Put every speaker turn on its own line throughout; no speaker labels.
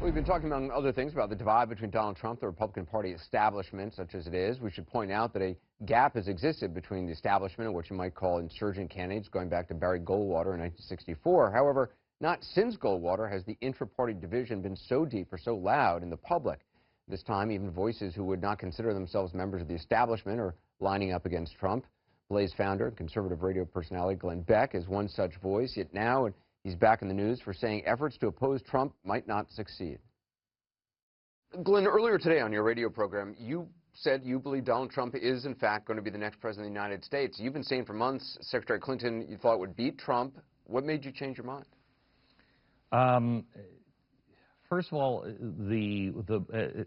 We've been talking, among other things, about the divide between Donald Trump, the Republican Party establishment, such as it is. We should point out that a gap has existed between the establishment and what you might call insurgent candidates going back to Barry Goldwater in 1964. However, not since Goldwater has the intra-party division been so deep or so loud in the public. This time, even voices who would not consider themselves members of the establishment are lining up against Trump. Blaze founder and conservative radio personality Glenn Beck is one such voice, yet now he's back in the news for saying efforts to oppose Trump might not succeed. Glenn, earlier today on your radio program, you said you believe Donald Trump is, in fact, going to be the next president of the United States. You've been saying for months Secretary Clinton you thought would beat Trump. What made you change your mind?
First of all, I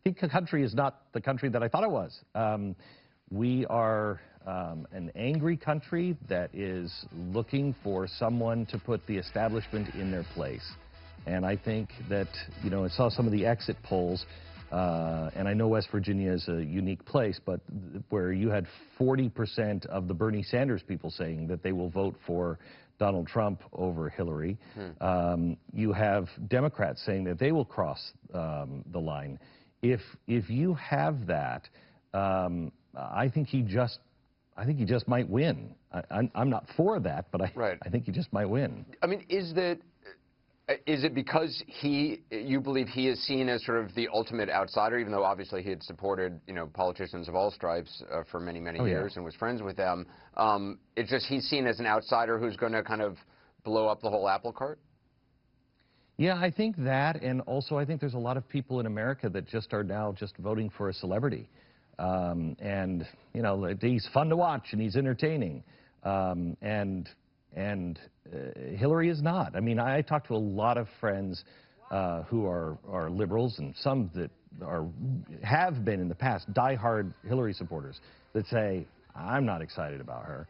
think the country is not the country that I thought it was. We are an angry country that is looking for someone to put the establishment in their place. And I think that, you know, I saw some of the exit polls, and I know West Virginia is a unique place, but where you had 40% of the Bernie Sanders people saying that they will vote for Donald Trump over Hillary. You have Democrats saying that they will cross the line. If you have that, I think he just might win. I'm not for that, but I think he just might win.
I mean, is it because you believe he is seen as sort of the ultimate outsider, even though obviously he had supported, you know, politicians of all stripes for many years and was friends with them? It's just he's seen as an outsider who's going to kind of blow up the whole apple cart?
Yeah, I think that, and also I think there's a lot of people in America that just are now just voting for a celebrity. And, you know, he's fun to watch and he's entertaining. And Hillary is not. I mean, I talk to a lot of friends who are liberals and some that have been in the past diehard Hillary supporters that say, I'm not excited about her.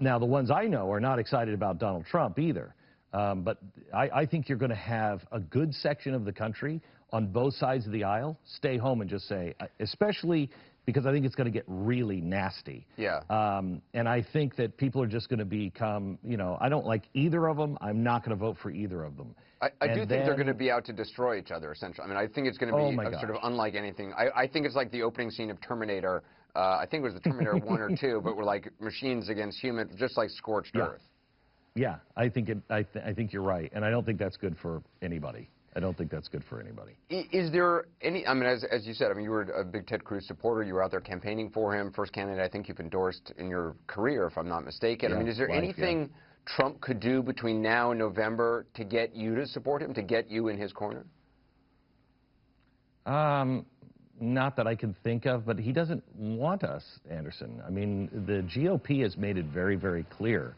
Now, the ones I know are not excited about Donald Trump either. But I think you're going to have a good section of the country on both sides of the aisle stay home and just say, especially because I think it's going to get really nasty.
Yeah.
And I think that people are just going to become, you know, I don't like either of them. I'm not going to vote for either of them.
I do think they're going to be out to destroy each other, essentially. I mean, I think it's going to be sort of unlike anything. I think it's like the opening scene of Terminator. I think it was the Terminator 1 or 2, but we're like machines against humans, just like scorched earth.
Yeah, I think you're right, and I don't think that's good for anybody. I don't think that's good for anybody.
Is there any, I mean, as you said, I mean, you were a big Ted Cruz supporter. You were out there campaigning for him. First candidate I think you've endorsed in your career, if I'm not mistaken. I mean, is there anything Trump could do between now and November to get you to support him, to get you in his corner?
Not that I can think of, but he doesn't want us, Anderson. I mean, the GOP has made it very clear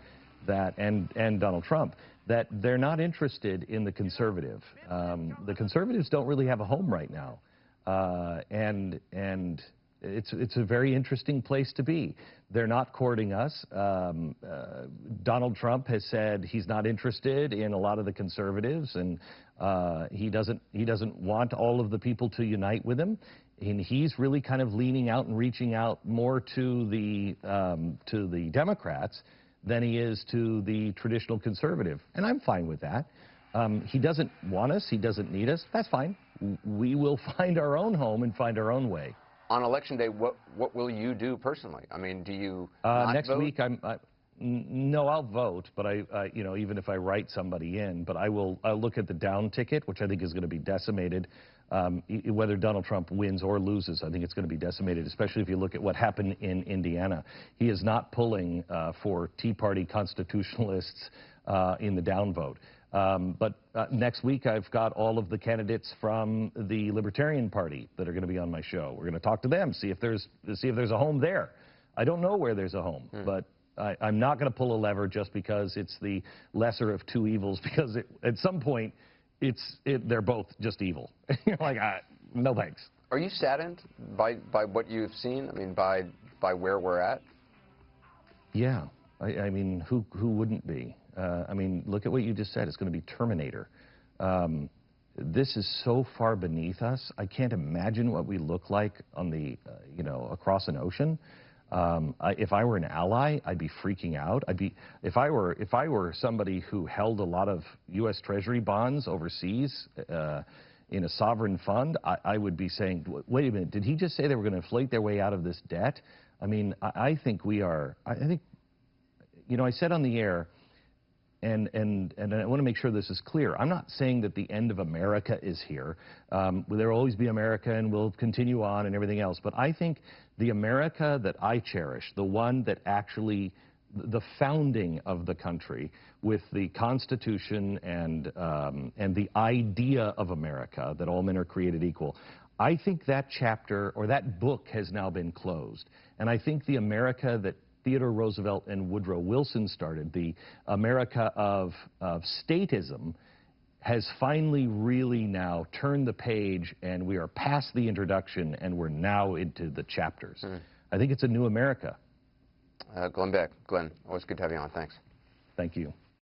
that, and Donald Trump, that they're not interested in the conservative. The conservatives don't really have a home right now, and it's a very interesting place to be. They're not courting us. Donald Trump has said he's not interested in a lot of the conservatives, and he doesn't want all of the people to unite with him. And he's really kind of leaning out and reaching out more to the Democrats than he is to the traditional conservative. And I'm fine with that. He doesn't want us. He doesn't need us. That's fine. We will find our own home and find our own way.
On Election Day, what will you do personally? I mean, do you not
next
vote?
Week, no, I'll vote, but you know, even if I write somebody in, but I'll look at the down ticket, which I think is going to be decimated. Whether Donald Trump wins or loses, I think it's going to be decimated, especially if you look at what happened in Indiana. He is not pulling for Tea Party constitutionalists in the down vote. But next week, I've got all of the candidates from the Libertarian Party that are going to be on my show. We're going to talk to them, see if there's a home there. I don't know where there's a home, but I'm not going to pull a lever just because it's the lesser of two evils, because at some point, they're both just evil. You're like, no thanks.
Are you saddened by what you've seen? I mean, by where we're at?
Yeah. I mean, who wouldn't be? I mean, look at what you just said. It's going to be Terminator. This is so far beneath us. I can't imagine what we look like on the, you know, across an ocean. If I were an ally, I'd be freaking out. If I were somebody who held a lot of U.S. Treasury bonds overseas in a sovereign fund, I would be saying, wait a minute, did he just say they were going to inflate their way out of this debt? I mean, I think we are. I think, you know, I said on the air, and I want to make sure this is clear. I'm not saying that the end of America is here. There will always be America, and we'll continue on and everything else. But I think the America that I cherish, the one that actually, the founding of the country with the Constitution and the idea of America, that all men are created equal, I think that chapter or that book has now been closed. And I think the America that Theodore Roosevelt and Woodrow Wilson started, the America of statism, has finally really now turned the page, and we are past the introduction, and we're now into the chapters. I think it's a new America.
Glenn Beck. Glenn, always good to have you on. Thanks.
Thank you.